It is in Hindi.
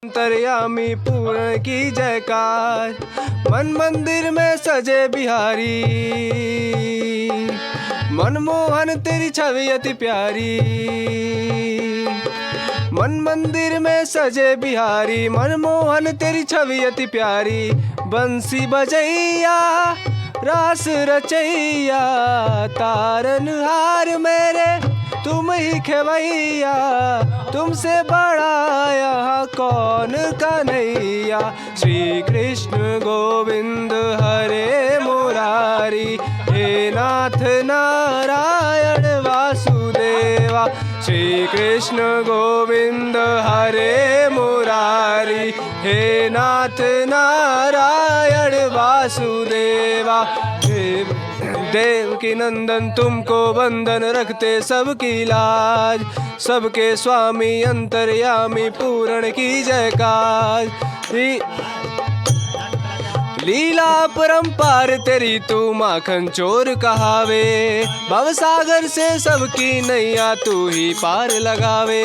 अंतर्यामी पूर्ण की जयकार। मन मंदिर में सजे बिहारी, मनमोहन तेरी छवि अति प्यारी। मन मंदिर में सजे बिहारी, मनमोहन तेरी छवि अति प्यारी। बंसी बजैया रास रचैया, तारनहार मेरे तुम ही खेवैया। तुमसे बड़ा यहाँ कौन कन्हैया। श्री कृष्ण गोविंद हरे मुरारी, हे नाथ नारायण वासुदेवा। श्री कृष्ण गोविंद हरे मुरारी, हे नाथ नारायण वासुदेवा। देवकी नंदन तुमको वंदन, रखते सबकी लाज। सबके स्वामी अंतर्यामी पूर्ण की जयकार। लीला परंपार तेरी तू माखन चोर कहावे। भवसागर से सबकी नैया तू ही पार लगावे।